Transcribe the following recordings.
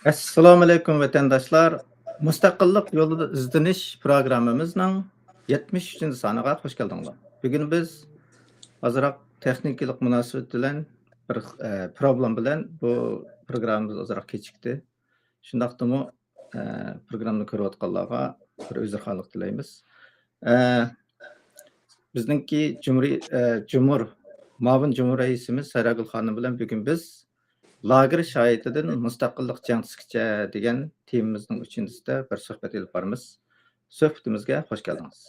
Assalomu alaykum vatandoshlar. Mustaqillik yo'lida izlanish programmamizning 73 soniga xush keldinglar. Bugun biz ozroq texnikalik munosabat bilan bir problem bilan bu programmamiz ozroq kechikdi. Shundaqdimi programmani ko'rayotganlarga bir uzrxonlik tilaymiz. Bizningki Mavin Cumhur raisimiz Saragul xonim bilan bugun biz lager şahitidan mustaqillik jangchisigacha degan temamizning uchinchisida bir suhbat olib boramiz. Suhbatimizga xush keldingiz.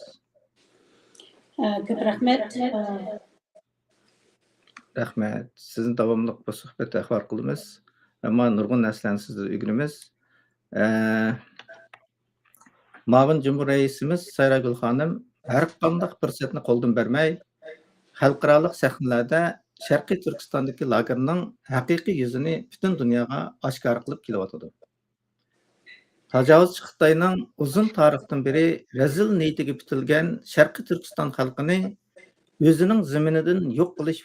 Ko'p rahmat. Rahmat. Sizni davomli bu suhbatda xabar qilamiz. Ammo nurg'un narsalarni sizdan o'rganamiz. Mavin Cumhur raisimiz Saragul xonim har qanday fursatni qo'ldan bermay, xalqaro sahnalarda Sharqiy Turkistondagi lagerning haqiqiy yuzini butun dunyoga oshkor qilib kelyotdi. Tajovuzchi Xitoyning uzun tarixdan beri razil niyatiga bitilgan Sharqiy Turkiston xalqini o'zining zaminidan yo'q qilish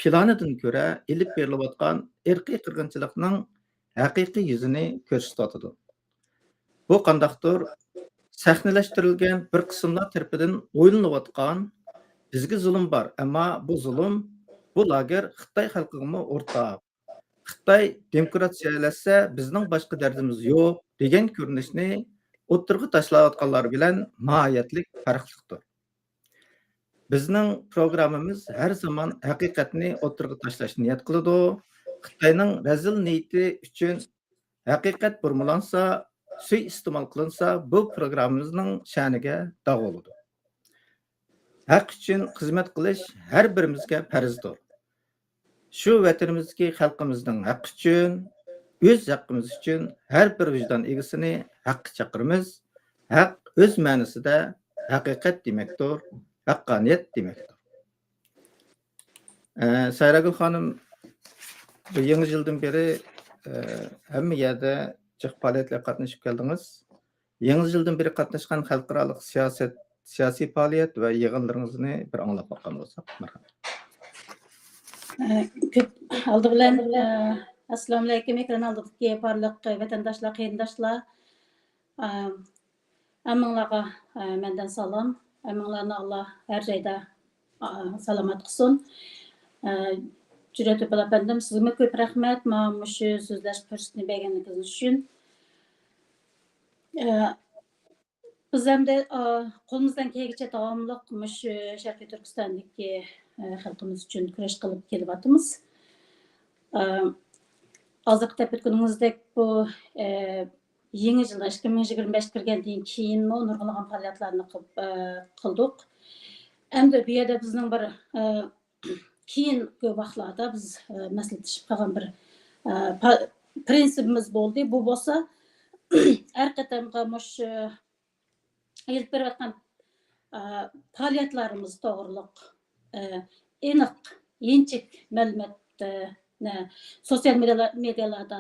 planidan ko'ra ilib berilayotgan irqiy qirg'inchilikning haqiqiy yuzini ko'rsatyotdi. Bu qandaqdir sahnalashtirilgan bir qismlar tarafidan o'ylanayotgan bizga zulm bor, ammo bu zulm bu lager Xitoy xalqiga o'rtaq. Xitoy demokratiyalashsa bizning boshqa dardimiz yo'q degan ko'rinishni o'ttirg'i tashlayotganlar bilan mohiyatlik farqlidir. Bizning programmamiz har zaman haqiqatni o'ttirg'i tashlashni niyat qiladi. Xitoyning razil niyati uchun haqiqat burmalansa, suy iste'mol qilinsa, bu programmamizning sha'niga dog' bo'ladi. Haq uchun xizmat qilish har birimizga farzdir. Shu vatanimizdagi xalqimizning haqqi uchun, o'z haqqimiz uchun har bir vijdon egisini haqqa chaqiramiz. Haq o'z ma'nosida haqiqat demakdir, haqqoniyat demakdir. Sayragul xonim, bu yangi yildan beri hamma yerda jiq faoliyatlarga qatnashib keldingiz. Yangi yildan beri qatnashgan xalqaro siyosiy faoliyat va yig'inlaringizni bir anglab boqqan bo'lsak, marhamat. Ko'p oldi bilan assalomu alaykum ekran oldidagi barliq vatandoshlar, qarindoshlar. Hammanglarga mendan salom. Hammanglarni Alloh har joyda salomat qilsin. Juda ko'p apandim, sizga ko'p rahmat. Mana shu so'zlash fursatini berganingiz uchun. Biz hamda qo'limizdan kelgancha davomli shu Sharqiy Turkistondagi xalqimiz uchun kurash qilib kelyapmiz. Hozir deb o'tganimizdek bu yangi yil 2025 kirgandan keyin nurg'unlagan faoliyatlarni qildik. Endi bu yerda bizning bir keyingi vaqtlarda biz maslahatlashib qolgan bir prinsipimiz bo'ldi. Bu bo'lsa har qatamga shu ilib berayotgan faoliyatlarimiz to'g'riliq aniq yenchik ma'lumotni sosyal medialarda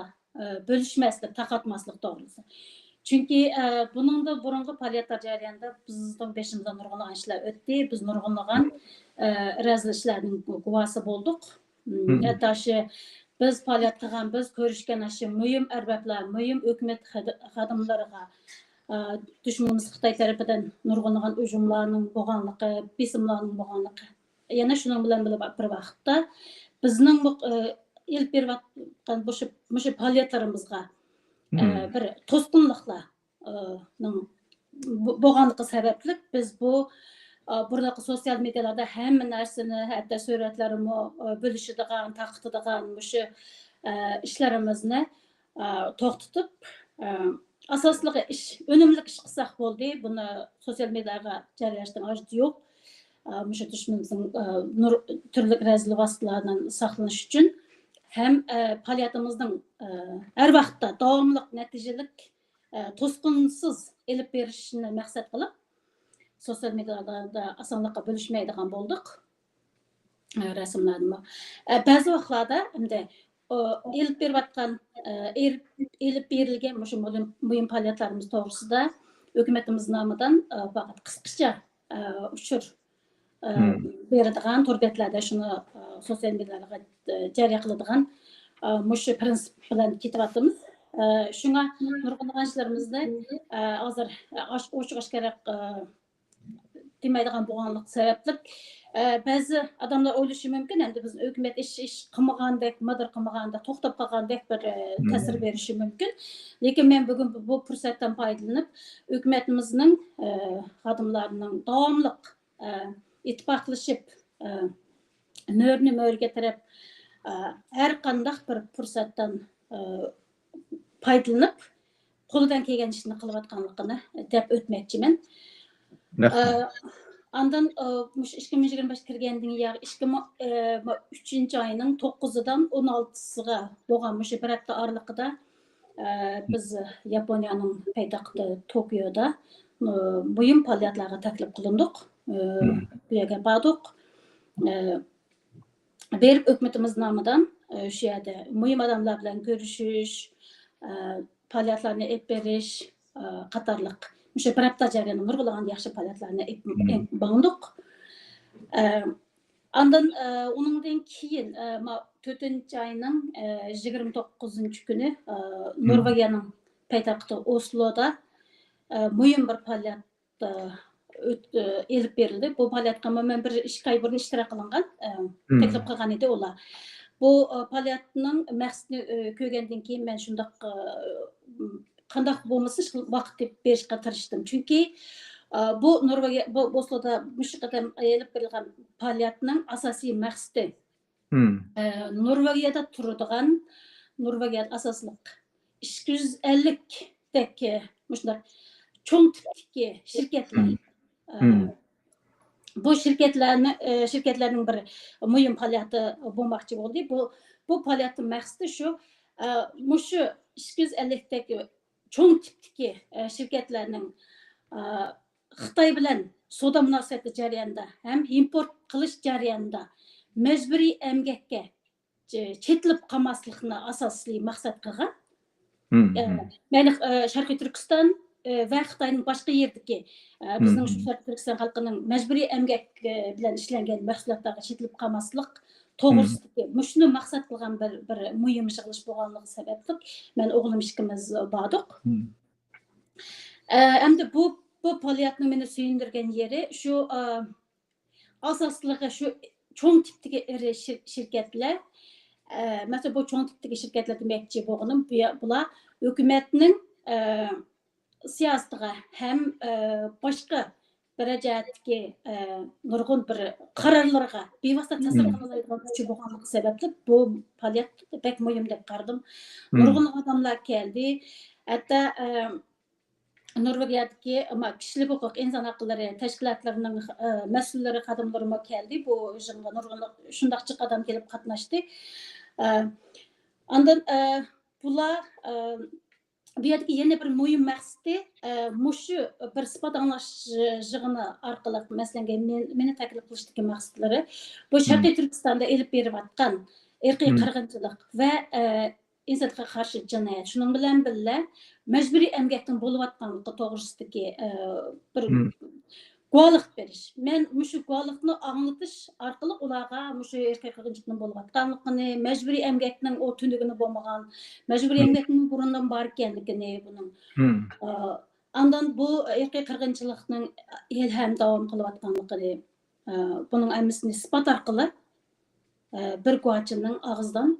bölüşməsilik, taqatmaslik to'g'risi. Chunki buningda burungi faoliyatlar jarayonida bizning beshimizdan nurg'unlagan ishlar o'tdi. Biz nurg'unlagan razilishlarning guvohi bo'ldik. Hatto shu biz faoliyat qilgan, biz ko'rishgan shu muhim arboblar, muhim hukumat xodimlariga dushmanimiz Xitoy tarafidan nurg'unlagan hujumlarning bo'lganligi, besimlarning bo'lganligi. Yana shuning bilan bir vaqtda bizning ilib berayotgan bu faoliyatlarimizga bir to'sqinliklarning bo'lganligi sababli biz bu buradagi sosyal medialarda hamma narsani, hatto suratlarimni bo'lishadigan, taqitadigan shu ishlarimizni to'xtatib, asosli ish, unumli ish qilsak bo'ldi. Buni sosyal mediaga jarayonlashdan hojati yo'q. Shu dushmanimizning turli razil vositalardan saqlanish uchun ham faoliyatimizning har vaqtda davomli natijalik to'sqinsiz elib berishni maqsad qilib sosyal medialarda osonlikqa bo'lishmaydigan bo'ldik. Rasmlarni ba'zi vaqtlarda endi elib berayotgan elib berilgan shu muhim faoliyatlarimiz to'g'risida hukumatimiz nomidan faqat qisqacha uchur beradigan to'rtlarda shuni sosyal medialarga jariya qiladigan shu prinsip bilan ketyapmiz. Şuna nurgullanışlarımızda hazır oşuq aşkaraq demeydiğen boğanlıq sebeplik. Bazı adamlar oylaşı mümkün, hem de biz hükümet iş qımağandek, madır qımağandek, toxtab qalğandek bir təsir verişi mümkün. Lekin men bugün bu fürsətdən faydalanıp hükümetimizin adımlarının davamlıq ittifaqlaşıp nörünü mörge taraf her qandaq bir fürsətdən faydalanıp qoludan kelgen işini qılıp atqanlığını dep ötmekçimen. Andan 2025 kirgendiğin yer 2003 ayının 9'dan 16'sıga boğan bir hafta aralıqda biz Yaponiyanın paytaxtı Tokyo'da buyum faaliyetlerine taklif kılındık. Bu yerge bardık. Berip hükümetimiz namıdan şu yerde mühim adamlar bilen görüşüş, faaliyetlerini ep beriş, qatarlık. Şu bir hafta jarayonda nurgulagan yaxşı faaliyetlerini bağındık. Andan onundan keyin 4 ayının 29 günü Norvegiyanın paytaxtı Oslo'da mühim bir faaliyet elip berildi. Bu faaliyetga men bir 2 ay burun iştirak kılıngan, teklif kılgan edi ola. Bu faaliyetinin maqsadını köygenden keyin men şundaq qandaq bolmasın vaqt dep berishga tirishdim. Çünkü bu Norvegiya bu Oslo'da mush qadam elip berilgan faaliyetinin asosiy maqsadi Norvegiyada turadigan Norvegiya asosliq 250 dek mushundaq çoğ tipdeki şirketler. Bu şirketlerin bir mühim faaliyeti bulmakçı oldu. Bu faaliyetin maqsadi şu, muşu 250 dek çoğ tipdeki şirketlerinin Xitay bilen soda münasebeti jarayonida hem import qilish jarayonida mecburiy emgakka chetilib qolmaslikni asosiy maqsad qilgan. Mayli Sharqiy Turkiston ve Xitayning boshqa yerdagi bizning shu Sharqiy Turkiston xalqining mecburiy emgak bilan ishlangan mahsulotlarga chetilib qolmaslik to'g'risidagi mushuni maqsad qilgan bir muhim yig'ilish bo'lganligi sababli men o'g'lim ikkimiz bordik. Endi bu faaliyetning meni suyundirgan yeri şu asosligi şu çoğ tipdagi iri şirketler. Mesela bu çoğ tipdagi şirketler demekçi bo'lganim bular hukumatning siyasatiga hem boshqa darajadagi nurg'un bir qarorlarga bevosita ta'sir qiladigan kuchi bo'lganligi sababli bu faaliyet pek muhim deb qaradim. Nurg'un odamlar keldi. Hatta Norvegiyadagi kishilik huquq inson haqlari tashkilotlarining mas'ullari xodimlari keldi. Bu yig'inga nurg'un shundaqchi odam kelib qatnashdi. Ondan bular bu yerdagi yana bir muhim maqsadi mushu bir sipat anglash yig'ini orqali masalan meni taklif qilishdagi maqsadlari bu Sharqiy Turkistonda elib berayotgan irqiy qirg'inchilik va insonga qarshi jinoyat shuning bilan birga majburiy emgakning bo'layotganligi to'g'risidagi bir guvohlik berish. Men mushu guvohlikni anglatish orqali ularga mushu irqiy qirg'inchilikning bo'layotganligini, majburiy emgakning o tunugini bo'lmagan, majburiy emgakning burundan bor ekanligini buning. Andan bu irqiy qirg'inchilikning ham davom qilayotganligini, buning hammasini isbot orqali bir guvohchining og'zidan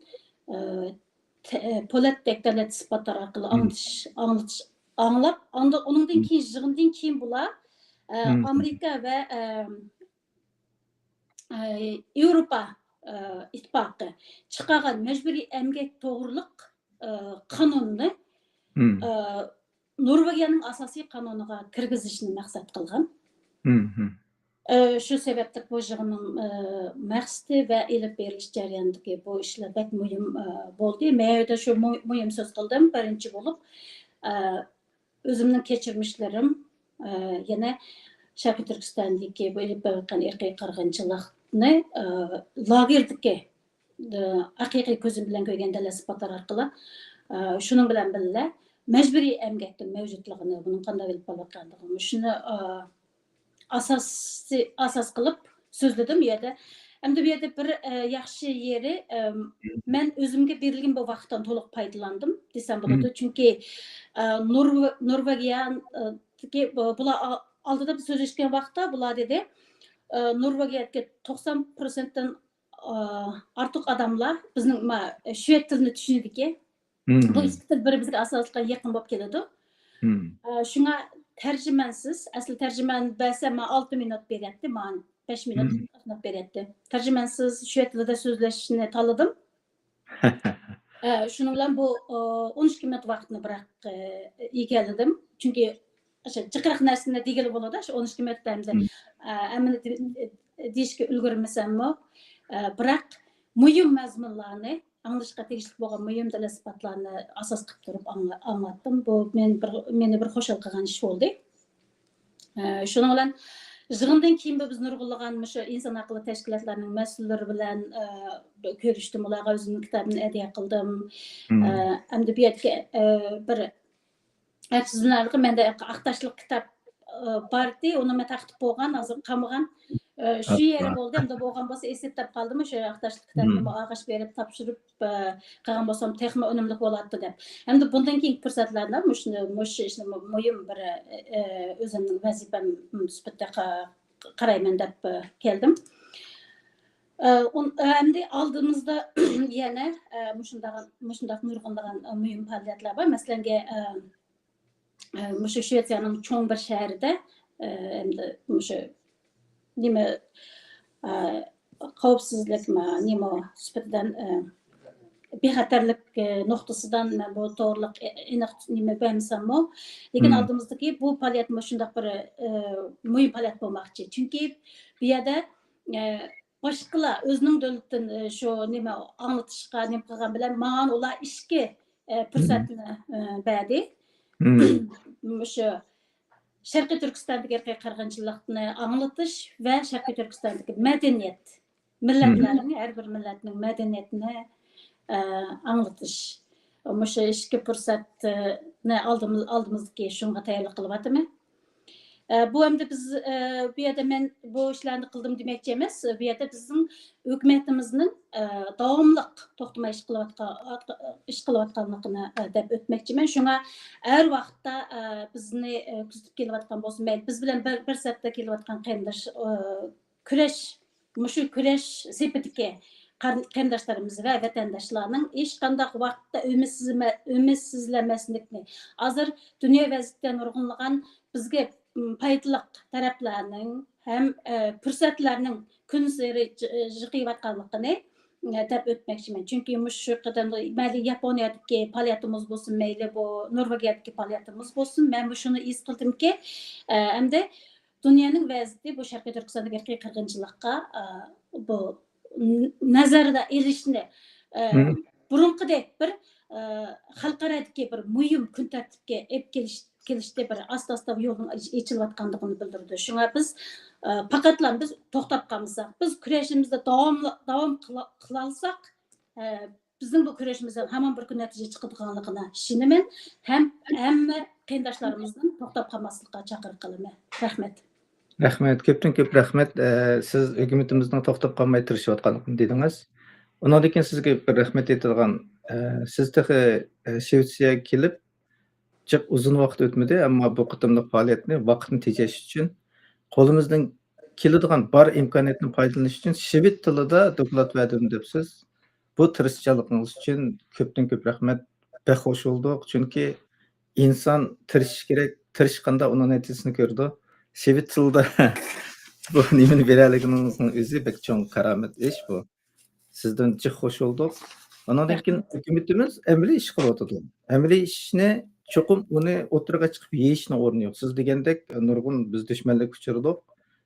po'latdek davlat isbotlar orqali anglab, undan keyin yig'indan keyin bular Amerika ve Avrupa ittifaqı chiqargan majburiy emgak to'g'riliq qonunni Norvegiyaning asosiy qonuniga kirgizishni maqsad qilgan. Shu sababli bu yig'inning maqsadi va elib berilish jarayonidagi bu ishlar pek muhim bo'ldi. Men de shu muhim so'z qildim. Birinchi bo'lib o'zimning kechirmishlarim yana Sharqiy Turkistondagi bu elib berilgan irqiy qirg'inchilikni lagerdagi haqiqiy ko'zim bilan ko'rgan dalil isbotlar orqali shuning bilan birga majburiy emgakning mavjudligini, buning qanday bo'lib qolganligini shuni asos qilib so'zladim. Bu yerda Endi bu yerda bir yaxshi yeri men o'zimga berilgan bu vaqtdan to'liq foydalandim desam bo'ladi. Chunki Norvegiya bular oldida biz so'zlashgan vaqtda bular dedi Norvegiyaga 90%dan ortiq odamlar bizning shved tilini tushunadi ekan. Bu ikki til bir-biriga asosli yaqin bo'lib keladi. Shunga tarjimansiz, asli tarjiman bersa 6 minut beradi, men 5 minut xizmat beradi. Tarjimansiz shved tilida so'zlashishni tanladim. Shuning bilan bu 12 minut vaqtni biroq egalladim. Chunki o'sha jiqroq narsani degili bo'ladi, shu 12 minutda hamma deyishga ulgurmasammi, biroq muhim mazmunlarni anglashga tegishli bo'lgan muhim dil sifatlarni asos qilib turib anglatdim. Bu meni bir xo'shal qilgan ish bo'ldi. Shuning bilan yig'indan keyin biz nurg'unlagan shu inson aqli tashkilotlarining mas'ullari bilan ko'rishdim. Ularga o'zimning kitobimni hadya qildim. Endi bu yerga bir Sizlarga menda aqtashlik kitob bordi, uni men taqib bo'lgan, hozir qamagan. Shu yeri bo'ldi, endi bo'lgan bo'lsa eslatib qoldim, o'sha aqtashlik kitobni og'ash berib topshirib qilgan bo'lsam texnik unumli bo'ladi deb. Endi bundan keyingi fursatlarda mush ishni muhim bir o'zimning vazifam sifatida qarayman deb keldim. Endi oldimizda yana mushundaq nurg'unlagan muhim faoliyatlar bor. Masalan, Muşu Şvetsiyanın çoğun bir şəhərində muşu nima xavfsizlik nima sifatdan bexatarlik nuqtasidan bu to'g'riliq aniq nima bilmasammi, lekin oldimizdagi bu faoliyat shundoq bir muhim faoliyat bo'lmoqchi. Chunki bu yerda boshqalar o'zining davlatdan shu nima anglatishga nima qilgan bilan men ular ishga fursatni berdi. Şu Sharqiy Turkistondagi erkak qirg'inchilikni anglatish va Sharqiy Turkistondagi madaniyat, millatlarning har bir millatning madaniyatini anglatish. Shu ishga fursatni oldimizdagi shunga tayyorlik qilyapman. Bu endi biz bu yerda men bu ishlarni qildim demoqchi emas. Bu yerda bizning hukumatimizning davomli to'xtamay ish qilayotganligini deb o'tmoqchiman. Shunga har vaqtda bizni kuzatib kelayotgan bo'lsa, biz bilan bir safda kelayotgan qarindosh shu kurash sepatiki qarindoshlarimiz va vatandoshlarning hech qanday vaqtda umidsizlanmaslikni, hozir dunyo vaziyatida nurg'unlagan bizga foydali taraflarning ham fursatlarning kun sari jiqiyotganligini deb o'tmoqchiman. Chunki shu qadamda mayli Yaponiyadagi faoliyatimiz bo'lsin, mayli bu Norvegiyadagi faoliyatimiz bo'lsin, men shuni his qildimki, endi dunyoning vaziyati bu Sharqiy Turkistondagi qirg'inchilikqa bu nazarda ilishni burunqidek bir xalqaradagi bir muhim kun tartibga olib kelishda bir asta yo'lning echilayotganligini bildirdi. Shunga biz faqatlam biz to'xtab qolmasak, biz kurashimizda davom qila olsak, bizning bu kurashimizdan hamon bir kun natija chiqadiganligini ishonaman. Hamma qarindoshlarimizni to'xtab qolmaslikka chaqiriq qilaman. Rahmat. Rahmat, ko'pdan ko'p rahmat. Siz hukumatimizning to'xtab qolmay turishayotganligini dedingiz. Undan keyin sizga bir rahmat aytadigan, siz Shvetsiyaga kelib çok uzun vaqt o'tmadi, ammo bu qitimliq faoliyatni vaqtni tejash uchun qo'limizdan keladigan bor imkoniyatni foydalanish uchun shved tilida doklad berdim debsiz. Bu tirishchiliginiz uchun ko'pdan ko'p rahmat. Baxo'sh bo'ldik, chunki inson tirishish kerak, tirishganda uning natijasini ko'rdi. Shved tilida bu nimani beraliginingizning o'zi bek cho'ng karomat ish bu. Sizdan juda xush bo'ldik. Ondan keyin hukumatimiz amaliy ish qilyotdi. Amaliy ishni cho'qim uni o'tirga chiqib yeyishni o'rni yo'q. Siz degandek nurg'un biz dushmanlik uchirdik,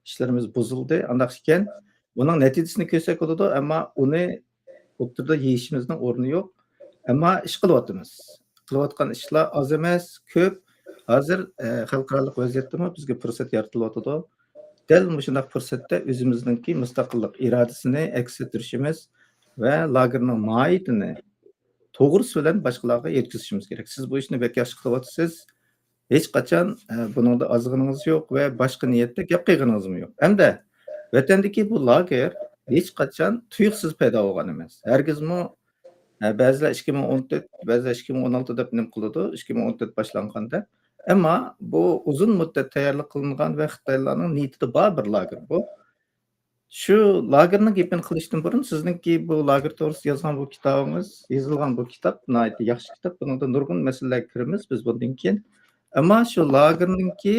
ishlarimiz buzildi. Andaq ekan, buning natijasini ko'rsak bo'ladi, ammo uni o'tirda yeyishimizning o'rni yo'q. Ammo ish qilyapmiz. Qilayotgan ishlar oz emas, ko'p. Hozir xalqaro vaziyatda bizga fursat yaratilyapti. Dal shunday fursatda o'zimizningki mustaqillik irodasini aks ettirishimiz va lagerning mohiyatini to'g'risi bilan boshqalarga yetkazishimiz kerak. Siz bu ishni bek yaxshi qilyapsiz. Hech qachon buningda ozg'iningiz yo'q va boshqa niyatda gap qilganingiz yo'q. Hamda vatandagi bu lager hech qachon tuyuqsiz paydo bo'lgan emas. Hargizmi ba'zilar 2014, ba'zilar 2016 deb nim qiladi, 2014 boshlanganda. Ammo bu uzun muddat tayyorlik qilingan va Xitoylarning niyatida bor bir lager bu. Shu lagerning gapini qilishdan burun sizningki bu lager to'g'risida yozgan bu kitobingiz, yozilgan bu kitob nihoyatda yaxshi kitob. Buningda nurg'un masalalarga kiramiz biz bundan keyin. Ammo shu lagerningki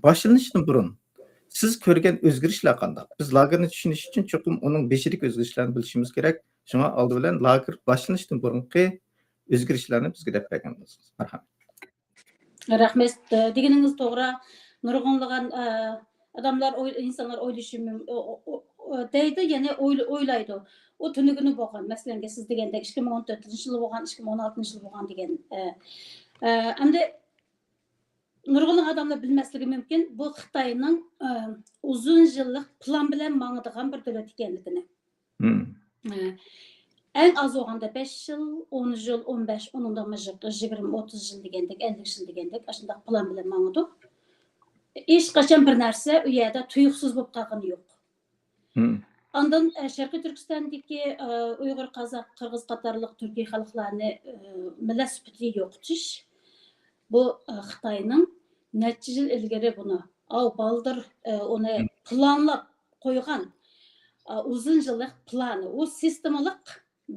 boshlanishdan burun siz ko'rgan o'zgarishlar qanday? Biz lagerni tushunish uchun cho'qim uning beshirik o'zgarishlarni bilishimiz kerak. Shunga oldi bilan lager boshlanishdan burungi o'zgarishlarni bizga deb bergan bo'lsangiz. Marhamat. Rahmet. Degeniniz to'g'ri. Nurg'unlagan adamlar, insanlar o'ylashi deydi, ya'ni o'ylaydi. O tunugini bo'lgan. Masalan, siz degandek 2014-yil bo'lgan, 2016-yil bo'lgan degan. Endi nurg'un adamlar bilmasligi mumkin, bu Xitoyning uzun yillik plan bilan mangadigan bir davlat ekanligini. Eng az bo'lganda 5 yil, 10 yil, 15, undan 20, 30 yil degandek, 50 yil degandek, shunday plan bilan mangadi. Hech qachon bir narsa u yerda tuyuqsiz bo'lib qolgani yo'q. Ondan Sharqiy Turkistondagi Uyg'ur, Qozoq, Qirg'iz qatorliq Turkiy xalqlarni millat sifatida yo'qotish bu Xitoyning necha yil ilgari buni baldir uni planlab qo'ygan uzun yillik plani, u sistemalik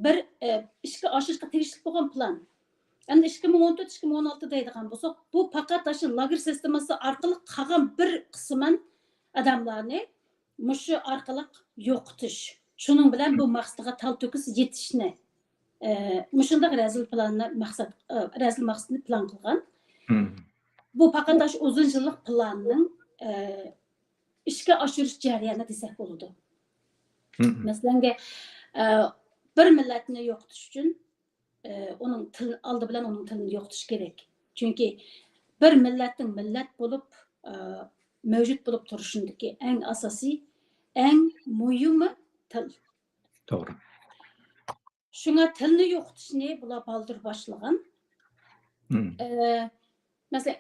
bir ishga oshirishga tegishli bo'lgan plan. Endi 2014-2016 deydigan bo'lsak, bu faqat shu lager sistemasi orqali qolgan bir qisman odamlarni mushu orqali yo'qotish. Shuning bilan bu maqsadga talto'kis yetishni mushundaq razil maqsadni plan qilgan. Bu faqat shu uzun yillik planning ishga oshirish jarayoni desak bo'ladi. Masalan, bir millatni yo'qotish uchun onun aldı bilan onun tilini yo'qotish kerak. Chunki bir millatning millat bo'lib mavjud bo'lib turishindagi eng asosiy, eng muhimi til. To'g'ri. Shunga tilni yo'qotishni bular baldir boshlagan. Masalan,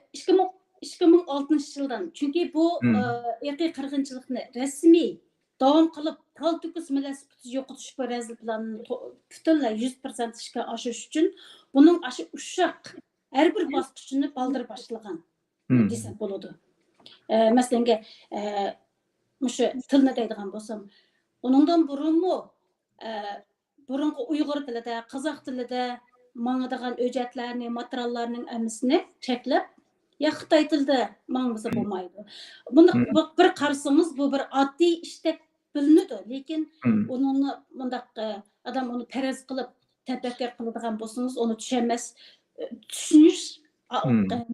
2006-yildan, chunki bu irqiy qirg'inchilikni rasmiy davom qilib talto'kis millat sifatida yo'qotish bu razil planni butunlay 100% ishga oshirish uchun buning shu ushoq har bir bosqichini baldir boshlagan desak bo'ladi. Masalan, mushu tilni deydigan bo'lsam, uningdan burunmi burungi Uyg'ur tilida, Qozoq tilida mangadigan hujjatlarni, materiallarning hammasini cheklab, ya Xitoy tilida mangmasa bo'lmaydi. Buni bir qarasangiz bu bir oddiy ishdek bilinadi, lekin uni bundaq adam uni taraz qilib tafakkur qiladigan bo'lsangiz, uni tushunish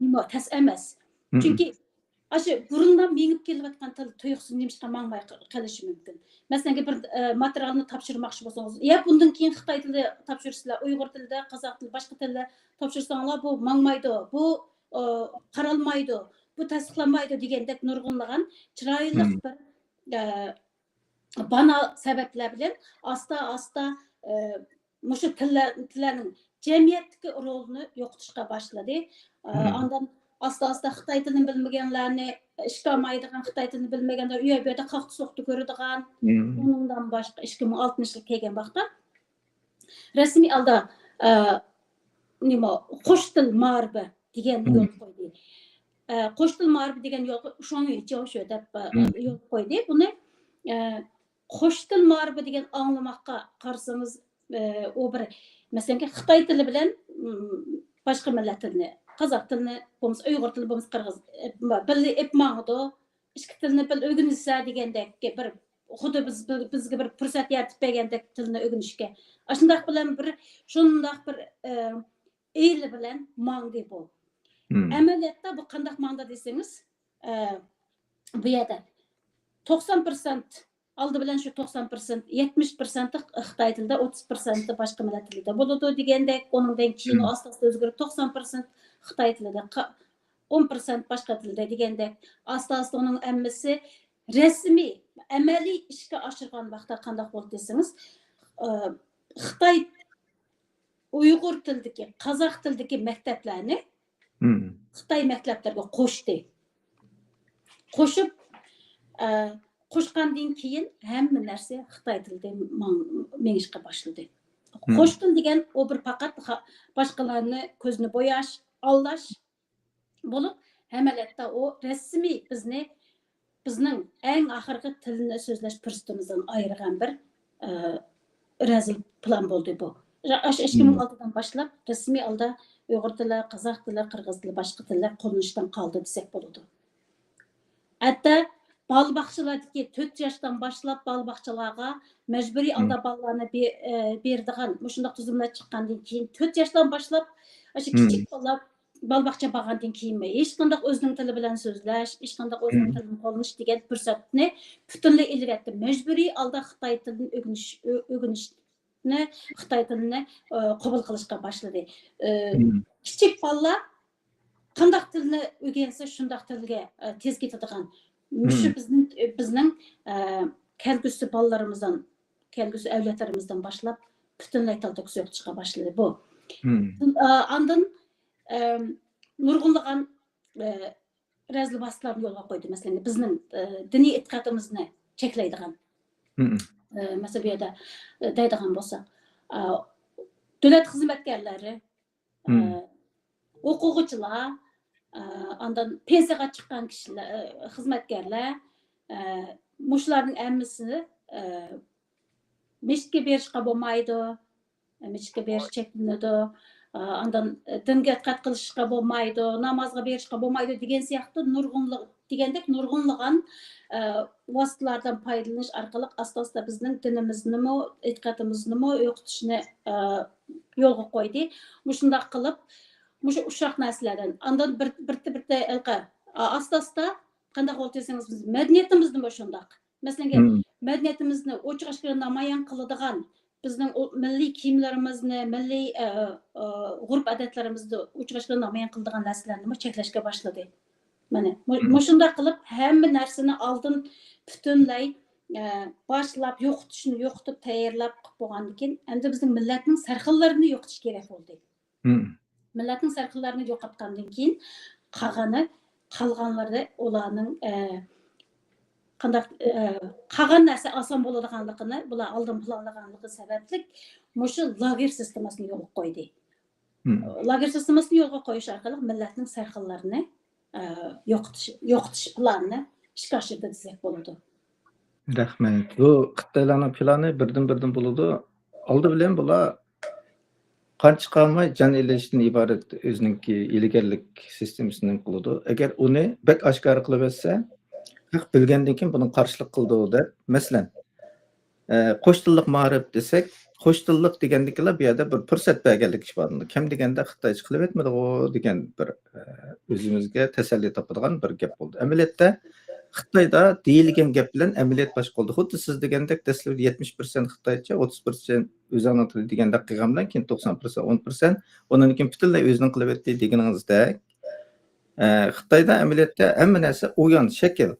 nima tas emas. Chunki shu burundan mengib kelayotgan til tuyuqsiz nimishqa mangmay qolishi mumkin. Masalan, bir materialni topshirmoqchi bo'lsangiz, ya bundan keyin Xitoy tilida topshirsizlar, Uyg'ur tilida, Qozoq tilida, boshqa tilda topshirsanglar, bu mangmaydi, bu qaralmaydi, bu tasdiqlanmaydi degandek nurg'unlagan chiroyli bir bana sebepler bilen asta mushu tillarning jamiyatdagi rolini yo'qotishga boshladi. Ondan asta Xitoy tilini bilmaganlarni, ishga olmaydigan Xitoy tilini bilmaganlar u yerda qaqti so'qti ko'radigan, undan boshqa 2006-yil kelgan vaqtda rasmiy holda nima qo'sh til ma'rifi degan yo'l qo'ydi. Qo'sh til ma'rifi degan yo'l o'sha deb yo'l qo'ydi. Buni qo'sh til ma'rifi degan anglamoqqa qarasangiz, u bir masalan Xitoy tili bilan boshqa millat tilini, Qozoq tilini, bo'lmasa Uyg'ur tili, bo'lmasa Qirg'iz birga epmangdi, ikki tilni bil o'rgansa degandek bir xuddi bizga bir fursat yaratib bergandek tilni o'rganishga. Shundaq bilan bir e'li bilan mangdi bu. Amaliyotda bu qanday mangda desangiz, bu yerda 90% aldı bilan shu 90%, 70% Xitoy tilida, 30% boshqa millat tilida bo'ladi degandek, uningdan keyin asta-asta o'zgarib 90% Xitoy tilida, 10% boshqa tilda degandek, asta-asta uning hammasi rasmiy, amaliy ishga oshirgan vaqtda qanday bo'ldi desangiz, Xitoy Uyg'ur tilidagi, Qozoq tilidagi maktablarni Xitoy maktablariga qo'shdi. Qo'shib qo'shgandan keyin hamma narsa Xitoy tilida mengishga boshladi. Qo'sh til degan o bir faqat boshqalarni ko'zini bo'yash, aldash bo'lib, amaliyotda o rasmiy bizning eng oxirgi tilni so'zlash fursatimizdan ayirgan bir razil plan bo'ldi bu. 2006dan boshlab rasmiy holda Uyg'ur tili, Qozoq tili, Qirg'iz tili, boshqa tillar qo'llanishdan qoldi desak bo'ladi. Hatto bal baxçılardaki 4 yaşdan başlap bal baxçılarga mecburi alda ballarını berdigan, muşundaq tuzumlar çıqqandan keyin 4 yaşdan başlap aşı kichik ballar bal baxça bağandan keyin hech qanday o'zining tili bilan so'zlash, hech qanday o'zining tilini qo'llanish degan fursatni butunlay elgatdi. Mecburi alda Xitoy tilini o'rganishni, Xitoy tilini qabul qilishga boshladi. Kichik ballar qandaq tilni o'rgansa shundaq tilga tez ketadigan. Müşü bizning kelgusi ballarımızdan, kelgusi evlatlarımızdan başlap bütünlay tilda o'qishga boshladi bu. Andan nurg'unlagan razil vositalarni yo'lga qo'ydi. Masalan, bizning diniy e'tiqodimizni cheklaydigan. Masalan, bu yerda deydigan bo'lsak, davlat xizmatkorlari, o'quvchilar, andan pensiyaga chiqqan kishilar, xizmatkorlar, mushlarning hammasini meshitga berishga bo'lmaydi, meshitga berish cheklanadi, andan dinga e'tiqod qilishga bo'lmaydi, namozga berishga bo'lmaydi degan siyaqti nurg'unlagan vositalardan foydalanish orqali asosan bizning dinimizni, e'tiqodimizni o'qitishni yo'lga qo'ydi. Shunday qilib Muşu uşaq nəsillərdən. Andan birtə elqə. Asta qandaq oldu desəniz biz mədəniyyətimizni boşundaq. Məsələn, mədəniyyətimizni oçuq-aşkara namayan qılıdığan, bizning milliy kiyimlərimizni, milliy urf-odatlarimizni oçuq-aşkara namayan qılıdığan nəsillərni cheklashga boshladi. Mana shunday qilib hamma narsani oldin butunlay boshlab yo'qitib tayyorlab qilib bo'lgandan keyin endi bizning millatning sarxillarini yo'qitish kerak bo'ldi. Millatning sarxillarını yo'qotgandan keyin qolganlari ularning qolgan narsa oson bo'ladiganligini, bular oldin planlaganligi sababli mushu lager sistemasini yo'lga qo'ydi. Lager sistemasini yo'lga qo'yish orqali millatning sarxillarini yo'qotish planini ishga oshirdi desak bo'ladi. Rahmat. Bu Xitoylarning plani birdan bo'ladi. Oldi bilan bular qancha qolmay jon ilishdan iborat o'zininki ilgarlik sistemasini qiladi. Agar uni bek oshkora qilib etsa, haq bilgandan keyin buni qarshilik qildi deb, masalan, qo'sh tillik ma'rif desak, qo'sh tillik degandikilar bu yerda bir fursat berganlik ish bor. Kim deganda Xitoycha qilib etmadi-ku degan bir o'zimizga tasalli topadigan bir gap bo'ldi. Amaliyotda Xitoyda deyilgan gap bilan amaliyot boshqa bo'ldi. Xuddi siz degandek dastlabki 70% Xitoycha, 30% o'zini tili deganda qilgandan keyin 90%, 10%, undan keyin butunlay o'zining qilib etdi deganingizdek, Xitoyda amaliyotda hamma narsa o'yan shakl.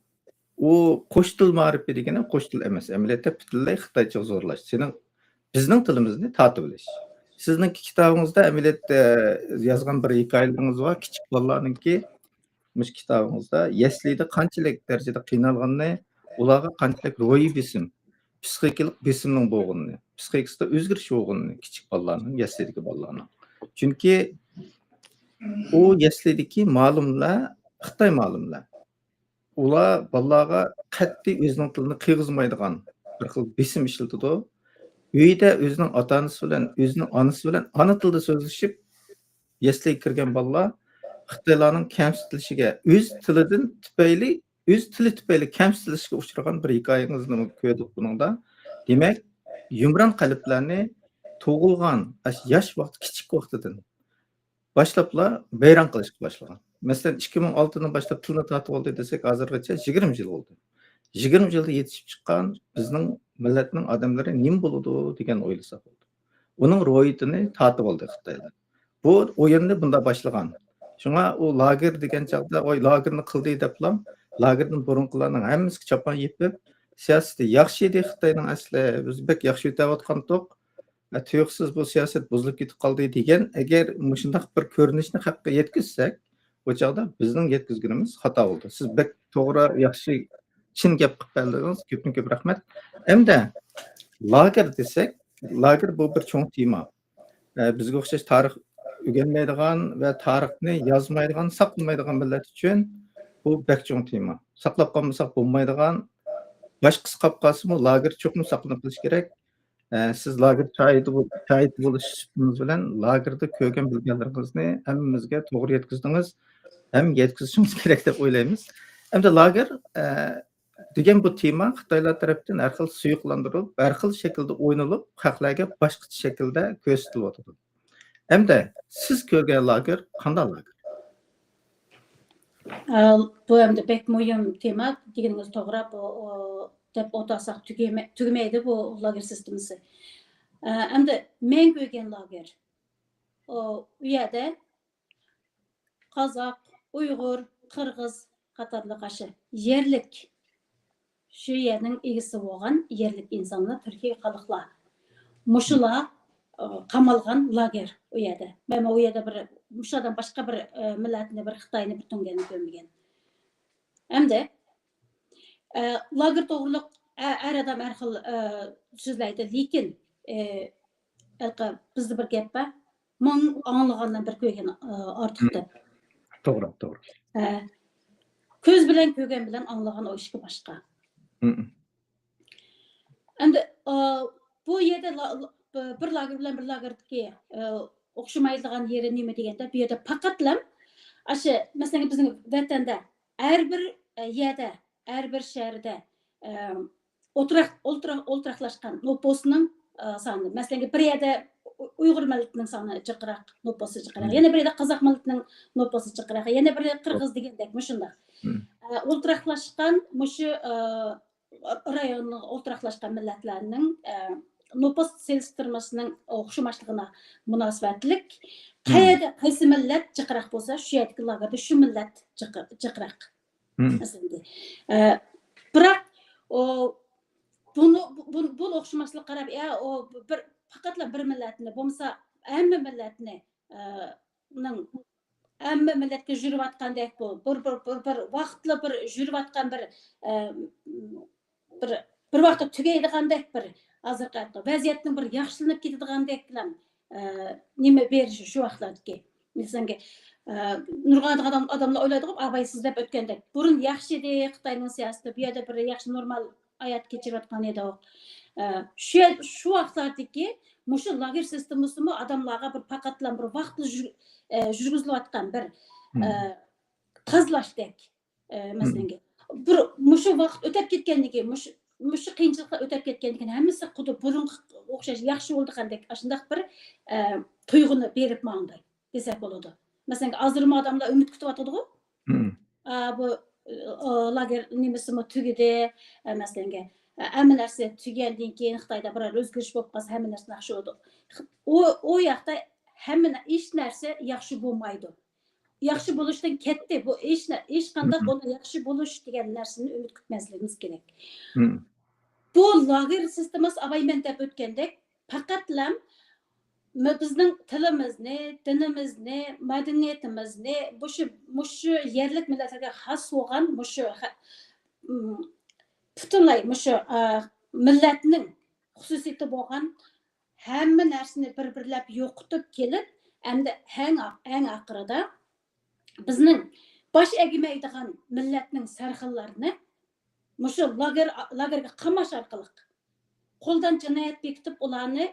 U qo'sh til ma'rifi degani qo'sh til emas. Amaliyotda butunlay Xitoycha zo'rlash. Sening bizning tilimizni tatib olish. Sizning kitobingizda amaliyotda yozgan bir hikoyalarınız bor, kichik bolalarningki Mush kitabımızda Yeslida qanchalik darajada qiynalganini, ularga qanchalik ro'yi besim, psixikalik besimning bo'lganini, psixikasida o'zgarish bo'lganini kichik bolalarning, Yeslidagi bolalarning. Chunki u Yeslidagi ma'lumlar, Xitoy ma'lumlar. Ular bolalarga qat'iy o'zining tilini qiyg'izmaydigan bir xil besim ishlatadi. Uyda o'zining ota-onasi bilan, o'zining onasi bilan ona tilida so'zlashib, Yesliga kirgan bolalar Xitoylarning kamsitilishiga, o'z tili tufayli kamsitilishiga uchragan bir hikoyangizni ko'rdik buningda. Demak, yumron qalblarni tug'ilgan yosh vaqt, kichik vaqtidan boshlablar bayron qilishga boshlagan. Masalan, 2006dan boshlab tilni tatib oldi desak, hozirgacha 20 yil bo'ldi. 20 yilda yetishib chiqqan bizning millatning odamlari nima bo'ladi degan o'ylasa bo'ldi. Uning ro'yitini tatib oldi Xitoylar. Bu o'yinni bunda boshlagan. Shunga u lager degan chaqda, oy lagerni qildi deblam, lagerning burunqilarning hammasi chapan yepib, siyosati yaxshi edi Xitoyning asli, biz bek yaxshi o'tayotgan to'q. Tuyuqsiz bu siyosat buzilib ketib qoldi degan, agar shunday bir ko'rinishni haqqa yetkazsak, o chaqda bizning yetkazganimiz xato bo'ldi. Siz bek to'g'ri yaxshi chin gap qilib berdingiz. Ko'p rahmat. Endi lager desek, lager bu bir cho'ng tema. Bizga o'xshash tarix o'rganmaydigan va tarixni yozmaydigan, saqlamaydigan millat uchun bu bek cho'ng tema. Saqlab qolmasak bo'lmaydigan, boshqasi qolib qolsa-mu lager cho'qim saqlanib qolish kerak. Siz lager şahidi bo'lishingiz bilan lagerda ko'rgan bilganlaringizni hammamizga to'g'ri yetkazdingiz, ham yetkazishingiz kerak deb o'ylaymiz. Endi lager degan bu tema Xitoylar tarafdan har xil suyuqlantirilib, har xil shaklda o'ynalib, xalqlarga boshqacha shaklda ko'rsatilyapti. Endi siz ko'rgan lager qanday lager? Bu endi bek muhim tema deganingiz to'g'ri. Bu deb o'tasak tugamaydi bu lager sistemasi. Endi men ko'rgan lager u yerda Qozoq, Uyg'ur, Qirg'iz qatorliq yerlik shu yerning egisi bo'lgan yerlik insonlar, Turkiya xalqlar. Mushular qamalgan lager u yerda. Men u yerda bir mushadan boshqa bir millatni, bir Xitoyni bir tunganini ko'rmagan. Endi lager to'g'riliq har odam har xil so'zlaydi, lekin bizda bir gap bor. Ming anglagandan bir ko'rgan ortiqdir. To'g'ri. Ko'z bilan ko'rgan bilan anglagan o ishga boshqa. Endi bu yerda bir lager bilan bir lagerdagi o'xshamaydigan yeri nima deganda, bu yerda faqatlam masalan bizning vatanda har bir yerda, har bir shaharda o'ltiraqlashgan nopusning soni, masalan bir yerda Uyg'ur millatining soni jiqroq, nopusi jiqroq, yana bir yerda Qozoq millatining nopusi jiqroq, yana bir yerda Qirg'iz degandek shunday. O'ltiraqlashgan mushu rayonning o'ltiraqlashgan millatlarning nopus selishtirmasining o'xshamashligina munosabatlik qaysi millat jiqroq bo'lsa, shu yerdagi lagerda shu millat jiqroq. Biroq bu o'xshamaslik qarab, bir faqatla bir millatni bo'lmasa hamma millatni hamma millatga yurayotgandek bu bir vaqtli bir yurayotgan bir vaqtda tugaydigandek bir hozirgi vaziyatning bir yaxshilanib ketadigandek bilan nima berishi shu vaqtlardagi. Masalan, nurg'on odamlar o'ylaydi-ku, siz deb o'tgandek. Burun yaxshi edi, Xitoyning siyosati bu yerda bir yaxshi normal hayot kechirayotgan edi. Shu vaqtlardagi mushu lager sistemasimi odamlarga bir faqatlan bir vaqtli yurgizilayotgan bir qazlashdek. Masalan, bir mushu vaqt o'tib ketgandan keyin mushu qiyinchiliklar o'tib ketgandan keyin hammasi xuddi burunga o'xshash yaxshi bo'lgandek shunday bir tuyg'uni berib mangdi desak bo'ladi. Masalan, hozirmi odamlar umid kutyapti-ku. Bu lager nimasimi tugidi, masalan, hamma narsa tugandan keyin Xitoyda biror o'zgarish bo'lib qolsa, hamma narsa yaxshi bo'ladi. U yoqda hamma hech narsa yaxshi bo'lmaydi. Yaxshi bo'lishdan ketdi. Bu hech qanday ona yaxshi bo'lish degan narsani umid kutmasligimiz kerak. Bu lager sistemasi avayman deb o'tgandek, faqatlam bizning tilimizni, dinimizni, madaniyatimizni, mushu yerlik millatlarga xos bo'lgan butunlay millatning xususiyati bo'lgan hamma narsani bir-birlab yo'qotib kelib, endi eng oxirida bizning bosh egmaydigan millatning sarxillarni mushu lagerga qamash orqali, qo'ldan jinoyat bekitib ularni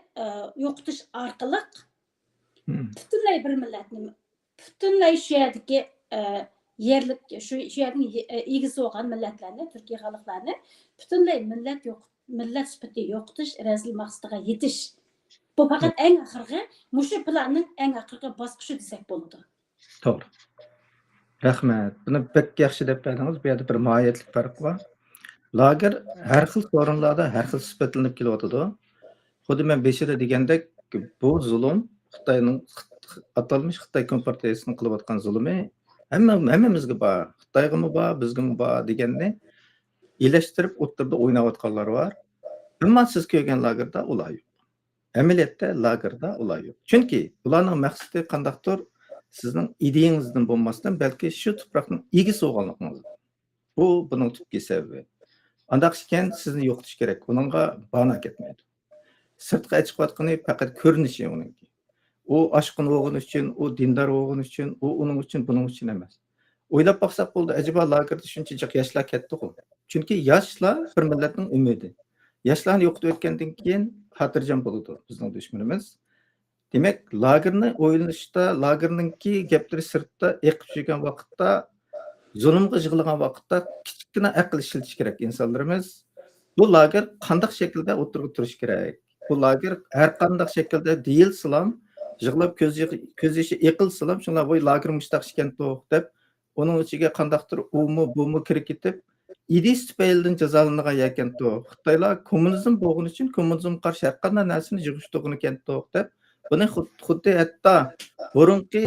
yo'qotish orqali butunlay bir millatni, butunlay shu yerdagi yerlik shu yerning egisi bo'lgan millatlarni, Turkiya xalqlarini butunlay millat sifatida yo'qotish, razil maqsadiga yetish. Bu faqat eng oxirgi mushu planning eng oxirgi bosqichi desak bo'ladi. To'g'ri. Rahmat. Buni pek yaxshi deb berdingiz. Bu yerda bir mohiyatlik farq bor. Lager har xil o'rinlarda har xil sifatlanib kelyotdi. Xuddi men beshida degandek, bu zulm Xitoyning atalmish Xitoy kompartiyasining qilayotgan zulmi hammamizga bor, Xitoygami bor, bizgami bor deganni ilashtirib o'tirib o'ynayotganlar bor. Ammo siz ko'rgan lagerda ular yo'q. Amaliyotda lagerda ular yo'q. Chunki ularning maqsadi qandaqdir sizning ideyangizdan bo'lmasdan, balki shu tuproqning egisi bo'lganligingiz. Bu buning tubki sababi. Андaq ekan sizni yo'qotish kerak. Buningga bana ketmaydi. Sirtqa chiqayotgani faqat ko'rinishi uningki. U oshqin o'g'in uchun, u dindor o'g'in uchun, u uning uchun, buning uchun emas. O'ylab baqsaq bo'ldi, ajaba lagerda shunchalik yoshlar ketdi-ku. Chunki yoshlar bir millatning umidi. Yoshlarni yo'qotib o'tgandan keyin xotirjam bo'ladi bizning dushmanimiz. Demak, lagerni o'ylanishda, lagerningki gaplari sirtda eqib yurgan vaqtda, zulmga yig'ilgan vaqtda kichkina aql ishlatish kerak insonlarimiz. Bu lager qandaq shaklda o'tirib turish kerak? Bu lager har qanday shaklda deyilsalam, yig'lab ko'z yoshi eqilsalam, shunlar voy lager mushtaq ekan to'q deb, uning ichiga qandaqdir umu bumu kirib ketib, idis tufaylidan jazolangan ekan to'q. Xitoylar kommunizm bo'lgani uchun kommunizm qarshi har qanday narsani yig'ishtirgan ekan to'q deb, buni xuddi hatto burunqi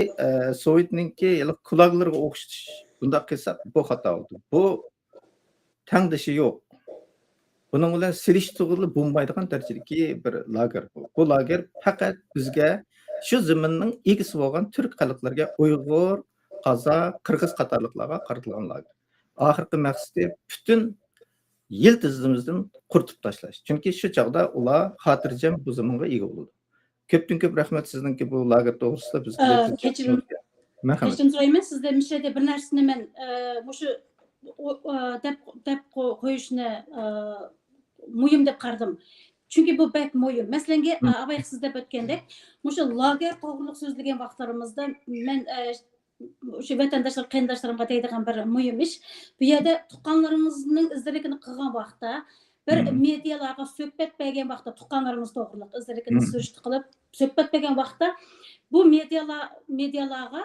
Sovetninki kulaglarga o'xshatish bundaq qilsak bu xato bo'ldi. Bu tangdishi yo'q. Bunun bilan silishtirg'ili bo'lmaydigan darajadagi bir lager bu. Bu lager faqat bizga shu zaminning egisi bo'lgan turk xalqlariga Uyg'ur, Qozoq, Qirg'iz qatorliqlarga qaratilgan lager. Oxirgi maqsadi butun yil tizimimizdan quritib tashlash. Chunki shu chog'da ular xotirjam bu zaminga ega bo'ladi. Ko'pdan ko'p rahmat sizningki bu lager to'g'risida bizga kechirim so'rayman. Sizda mishrada bir narsani men o'sha deb qo'yishni muhim deb qaradim. Chunki bu bek muhim. Masalan, avval siz deb o'tgandek, o'sha lager to'g'riliq so'zlagan vaqtlarimizda men o'sha vatandoshlar, qarindoshlarimga deydigan bir muhim ish. Bu yerda tuqqanlarimizning izdirikini qilgan vaqtda bir medialarga suhbat bergan vaqtda tuqqanlarimiz to'g'riliq izdirikini surishti qilib suhbat bergan vaqtda bu medialarga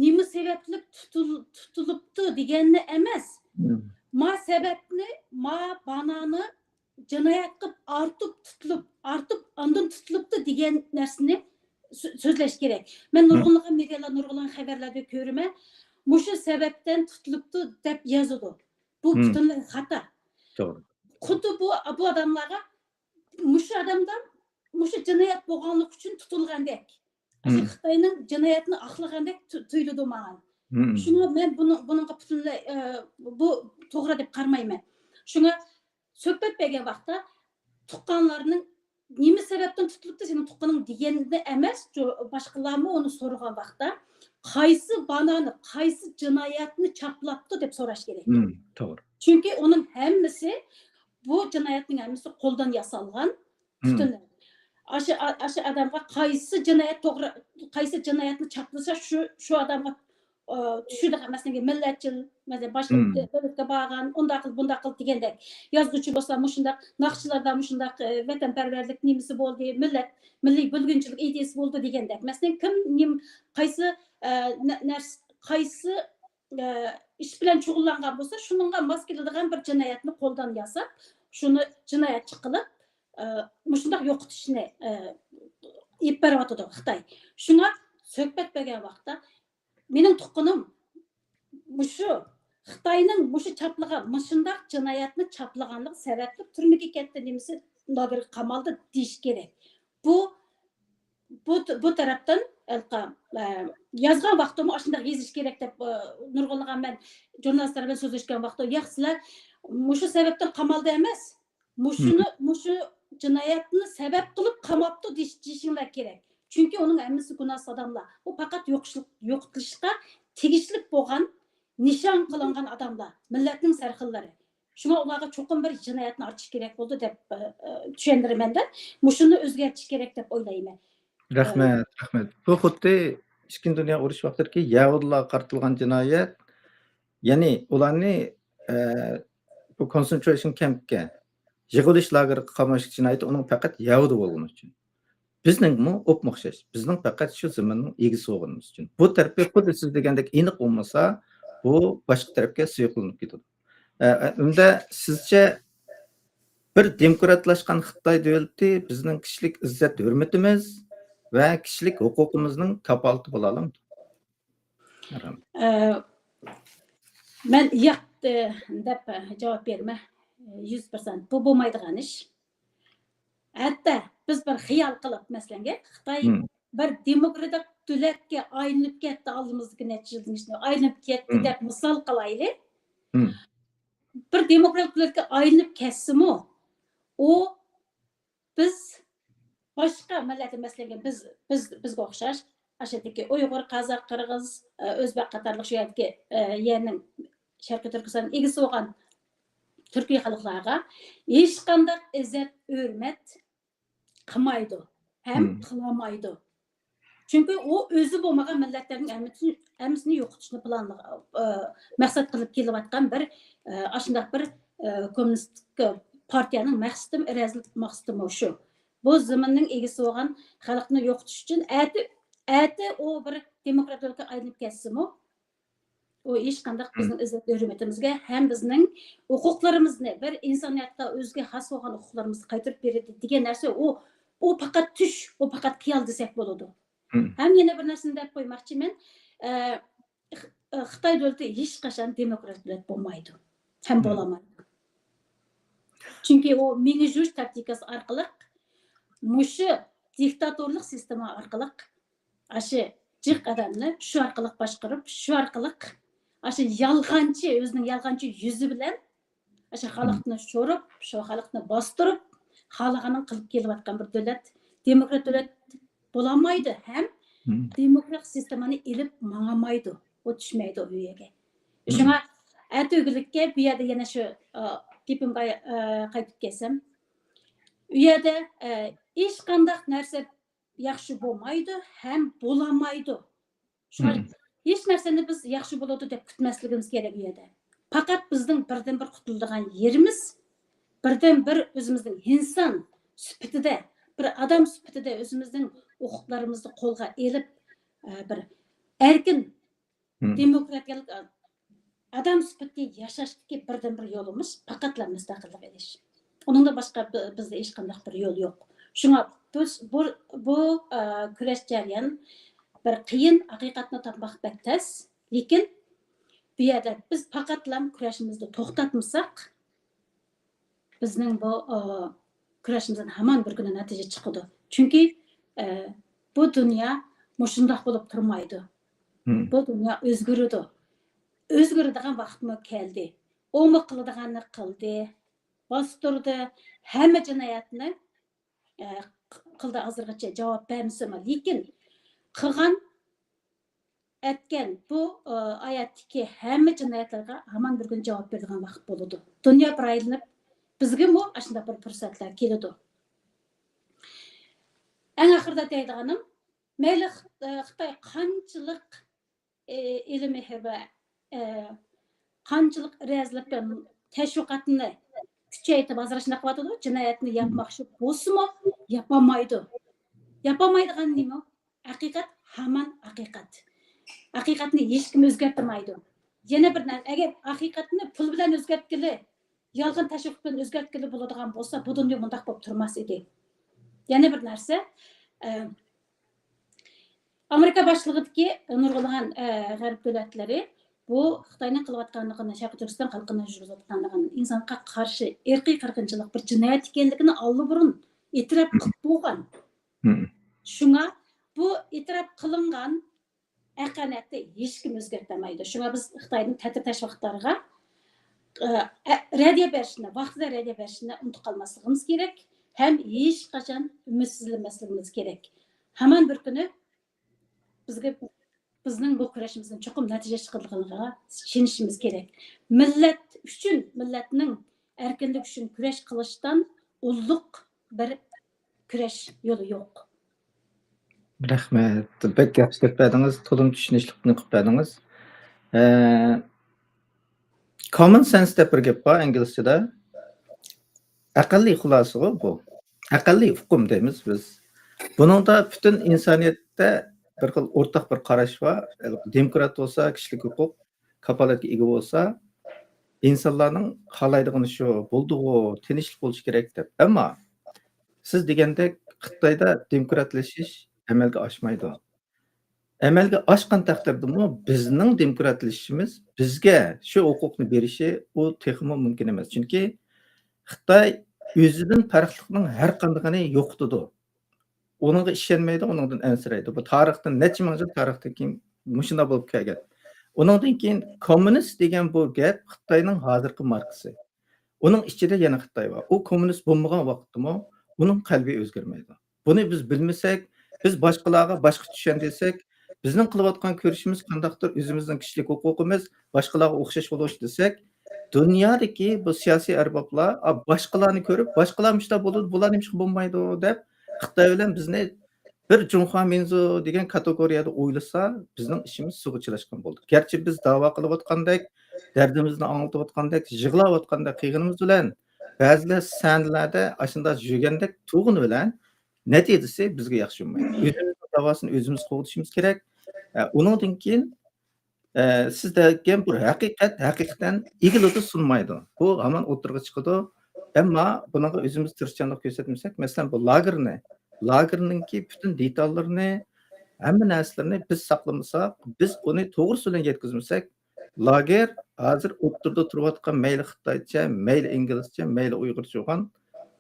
nima sababli tutilibdi deganni emas. Ma sababni, ma banani jinoyat qilib ortib ondan tutilibdi degan narsani so'zlash kerak. Men nurg'unlagan medialar, nurg'unlagan xabarlarda ko'raman, mushu sababdan tutilibdi deb yozadi. Bu butunlay xato. To'g'ri. Xuddi bu odamlarga mushu odamdan mushu jinoyat bo'lganlik uchun tutilgandek. Xitoyning jinoyatni aqlagandek tuyuladi menga. Shuni men buningga butunlay bu to'g'ri deb qaramayman. Shunga suhbat bergan vaqtda tuqqanlarning nima sababdan tutilibdi sening tuqqaning deganni emas, boshqalarmi uni so'ragan vaqtda qaysi banani, qaysi jinoyatni chaplabdi deb so'rash kerak. To'g'ri. Chunki uning hammasi bu jinoyatning hammasi qo'ldan yasalgan. Butunlay Aşı adamga qaysi jinoyat to'g'ri, qaysi jinoyatni chaplasa shu odamga tushundiq masalan millatchil, masalan boshqa davlatga borgan, undaq qil, bundaq qil degandek. Yozuvchi bo'lsa, mushundaq naqshlarda mushundaq vatanparvarlik nimasi bo'ldi, milliy bo'lgunchilik ideyasi bo'ldi degandek. Masalan, kim qaysi qaysi ish bilan shug'ullangan bo'lsa, shuningga mos keladigan bir jinoyatni qo'ldan yasab, shuni jinoyatchi qilib mushundaq yo'qotishni ib beryotdi Xitoy. Shunga suhbat bergan vaqtda mening tuqqanim mushu Xitoyning mushu chaplagan, mushundaq jinoyatni chaplaganlik sababli turmaga ketdi nimasi lagerga qamaldi deyish kerak. Bu tarafdan yozgan vaqtimda shunday yozish kerak deb nurg'unlagan men jurnalistlar bilan so'zlashgan vaqtda, yo'q sizlar mushu sababdan qamaldi emas, mushu jinoyatni sabab qilib qamabdi deyishinglar kerak. Chunki uning hammasi gunohsiz odamlar. U faqat yo'qotilishga tegishli bo'lgan, nishon qilingan odamlar, millatning sarxillari. Shunga ularga cho'qim bir jinoyatni ochish kerak bo'ldi deb tushundiraman-da. Mushuni o'zgartirish kerak deb o'ylayman. Rahmat. Bu xuddi Ikkinchi dunyo urushi vaqtidagi yahudilarga qaratilgan jinoyat, ya'ni ularni bu concentration campga yig'ilish lageriga qamash jinoyati uning faqat yahudi bo'lgani uchun. Bizningmi o'xshash. Bizning faqat shu zaminning egisi bo'lganimiz uchun. Bu tarafga xuddi siz degandek aniq bo'lmasa, bu boshqa tarafga suyuqlanib ketadi. Unda sizcha bir demokratlashgan Xitoy davlati bizning kishilik izzat hurmatimiz va kishilik huquqimizning kapolati bo'la olamdi? Men yo'q deb javob berma. 100% bu bo'lmaydigan ish. Hatto biz bir xiyol qilib, masalan, Xitoy bir demokratik davlatga aylanib ketdi, oldimizdagi necha yildan aylanib ketdi deb misol qilaylik. bir demokratik davlatga aylanib ketsa-mu, u biz boshqa millat emaslarga bizga o'xshash ashadagi Uyg'ur, Qozoq, Qirg'iz, O'zbek qatorliq shu yerdagi yerning Sharqiy Turkiston egasi bo'lgan Türkiye xalqlarga hech qanday izzat, hurmat qilmaydi, ham qilamaydi. Chunki u o'zi bo'lmagan millatlarning hammasini yo'qotishni maqsad qilib kelayotgan bir shunday bir kommunistik partiyaning maqsadi shu. Bu zamonning egasi bo'lgan xalqni yo'qotish uchun ati u bir demokratiyga aylanib ketsa-mu, o hech qanday bizning izzat hurmatimizga ham bizning huquqlarimizni, bir insoniyatga o'ziga xos bo'lgan huquqlarimizni qaytarib beradi degan narsa u faqat tush, u faqat xiyol desak bo'ladi. Ham yana bir narsani deb qo'ymoqchiman. Xitoy davlati hech qachon demokratik davlat bo'lmaydi, ham bo'lamaydi. Chunki u mini-juj taktikasi orqali mushu diktatorlik sistema orqali aşı jiq odamni shu orqali boshqarib, shu orqali aşı yolg'onchi, o'zining yolg'onchi yuzi bilan aşı xalqni sho'rib, shu xalqni bostirib, xalqaning qilib kelayotgan bir davlat, demokratik davlat bo'lamaydi, ham demokratik sistemani ilib manamaydi, o'tishmaydi u yerga. Shunga atuglikka bu yerda yana shu gapimga qaytib kelsam, u yerda hech qanday narsa yaxshi bo'lmaydi, ham bo'lamaydi. Shunga hech narsani biz yaxshi bo'ladi deb kutmasligimiz kerak bu yerda. Faqat bizning birdan bir qutuladigan yerimiz, birdan bir o'zimizning inson sifatida, bir odam sifatida o'zimizning huquqlarimizni qo'lga elib, bir erkin demokratiyalik adam sifatida yashashdagi birdan bir yo'limiz faqatla mustaqillik edish. Uningdan boshqa bizda hech qanday bir yo'l yo'q. Shunga bu kurash jarayon bir qiyin, haqiqatni topmoq tez, lekin bu yerda biz faqatla kurashimizni to'xtatmasak, bizning bu kurashimizdan hamon bir kuni natija chiqadi. Chunki bu dunyo mushundoq bo'lib turmaydi. Bu dunyo o'zgaradi. O'zgaradigan vaqtmi keldi. U qiladiganini qildi, bostirdi, hamma jinoyatni qildi, hozirgacha javob bermasimi, lekin qilgan etgan bu oyatdagi hamma jinoyatlarga hamon bir kun javob beradigan vaqt bo'ladi. Dunyo bir aylanib, bizga mu shunday bir fursatlar keladi. Eng oxirida deydiganim, mayli Xitoy qanchalik ilmiy va qanchalik razilib tashviqotni kuchaytirib hozircha qilyotdi, jinoyatni yapmoqchi bo'lsa-mu, yapamaydi. Yapamaydigan nima? Haqiqat hamon haqiqat. Haqiqatni hech kim o'zgartirmaydi. Yana bir narsa, agar haqiqatni pul bilan o'zgartgili, yolg'on tashviq bilan o'zgartgili bo'ladigan bo'lsa, bu dunyo bunday bo'lib turmas edi. Yana bir narsa, Amerika boshlig'idagi nurg'ulg'an g'arb davlatlari bu Xitoyning qilayotganligini, Sharqiy Turkiston xalqini yurgizayotganligini, insonga qarshi irqiy qirg'inchilik bir jinoyat ekanligini oldin e'tirof qilib bo'lgan. Shunga bu e'tirof qilingan aqaniyatni hech kim o'zgartirmaydi. Shunga biz Xitoyning ta'tir tashviqotlariga radiya berishni, vaqtida radiya berishni unutib qolmasligimiz kerak, ham hech qachon umidsizlanmasligimiz kerak. Hamon bir kuni bizning bu kurashimizdan cho'qim natija chiqadiganiga ishonishimiz kerak. Millat uchun, millatning erkinlik uchun kurash qilishdan ulug' bir kurash yo'li yo'q. Rahmat. Bek yaxshi deb berdingiz, to'liq tushunishlikni qilib berdingiz. Common sense deb bir gap bor inglizchada. Aqlli xulosa bu. Aqlli hukm deymiz biz. Buningda butun insoniyatda bir xil o'rtaq bir qarash bor. Demokrat bo'lsa, kishilik huquq kafolatga ega bo'lsa, insonlarning xohlaydigani shu, bo'ldi-ku, tinchlik bo'lishi kerak deb. Ammo siz degandek Xitoyda demokratlashish amalga oshmaydi. Amalga oshgan taqdirdami bizning demokratlashishimiz bizga shu huquqni berishi u texmo mumkin emas. Chunki Xitoy o'zidan farqlilikning har qanday yo'qotadi. Onunğa ishonmaydi, onundan ansiraydi. Bu tarixdan necha ming yil tarixdan keyin mushunda bo'lib kelgan. Onundan keyin kommunist degan bu gap Xitoyning hozirgi markasi. Uning ichida yana Xitoy bor. U kommunist bo'lmagan vaqtdami, uning qalbi o'zgarmaydi. Buni biz bilmasak, biz boshqalarga boshqa tushan desak, bizning qilayotgan ko'rishimiz qandaqdir o'zimizning kishilik huquqimiz boshqalarga o'xshash bo'lish desak, dunyodagi bu siyosiy arboblar boshqalarni ko'rib, boshqalar ishda bo'ladi, bular nima bo'lmaydi deb Xitoy bilan bizni bir Junxo Minzu degan kategoriyada o'ylasa, bizning ishimiz suvga chilashgan bo'ldi. Garchi biz da'vo qilayotgandek, dardimizni anglatayotgandek, yig'layotgandek qiyg'inimiz bilan ba'zilar sanlarda ashunda yurgandek tug'uni bilan natijasi bizga yaxshi bo'lmaydi. O'zimizning davosini o'zimiz qo'g'dishimiz kerak. Undan keyin siz degan bir haqiqat haqiqatan egiluvda sunmaydi. Bu hamon o'tirg'i chiqadi. Ammo bunaqa o'zimiz tirishchanlik ko'rsatmasak, masalan bu lagerninki bütün detallarini, hamma narsalarini biz saqlamasak, biz uni to'g'risi bilan yetkazmasak, lager hozir o'tirda turayotgan mayli xitoycha, mayli inglizcha, mayli uyg'urcha bo'lgan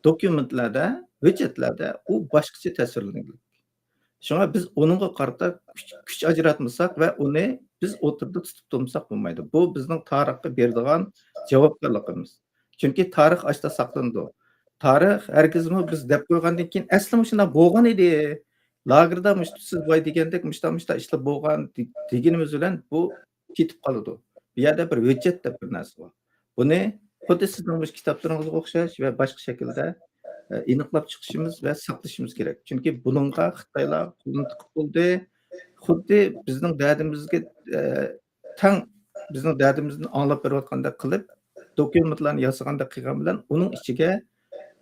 dokumentlarda, hujjatlarda u boshqacha tasvirlangan. Shunga biz uningga qarata kuch ajratmasak va uni biz o'tirda tutib turmasak bo'lmaydi. Bu bizning tarixga beradigan javobgarligimiz. Chunki tarix ashta saqlanadi. Tarix hargizmi biz deb qo'ygandan keyin aslida shunday bo'lgan edi. Lagerda siz boy degandek mushta ishlab bo'lgan deganimiz bilan bu ketib qoladi. Bu yerda bir hujjat deb bir narsa bor. Buni xuddi sizning kitoblaringizga o'xshash va boshqa shaklda aniqlab chiqishimiz va saqlashimiz kerak. Chunki buningga Xitoylar qo'lini tiqib bo'ldi. Xuddi bizning dardimizga tang bizning dardimizni anglab berayotgandek qilib, dokumentlarni yasaganda qilgan bilan uning ichiga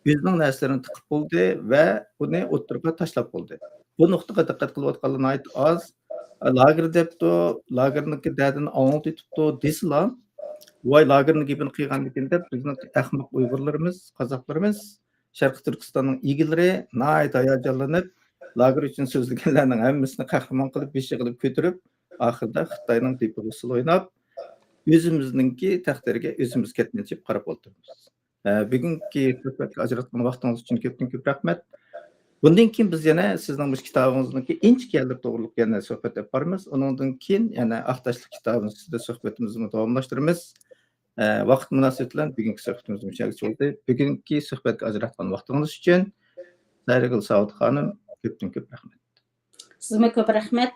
o'zining narsalarini tiqib bo'ldi va uni o'tirga tashlab bo'ldi. Bu nuqtaga diqqat qilayotganlar oz. Lager debdi, lagerniki dardini anglitibdi deslar. Voy lagerni gapini qilganligin deb bizning ahmoq Uyg'urlarimiz, qozoqlarimiz Sharqi Turkistonning egilari nihoyat hayajonlanib, lager uchun so'zlaganlarning hammasini qahramon qilib, beshi qilib ko'tarib, oxirida Xitoyning diplomasini o'ynab, o'zimizningki taqdiriga o'zimiz ketmaychib qarab o'tiribmiz. Bugungi suhbatga ajratgan vaqtingiz uchun ko'p rahmat. Bundan keyin biz yana sizning bu kitobingizniki inchikalik to'g'riliq yana suhbat olib boramiz. Undan keyin yana Aqtashlik kitobimizda suhbatimizni davomlashtiramiz. Vaqt munosabati bilan bugungi suhbatimiz mushakil bo'ldi. Bugungi suhbatga ajratgan vaqtingiz uchun Sayrigul Saud xonim ko'p rahmat. Sizga ko'p rahmat.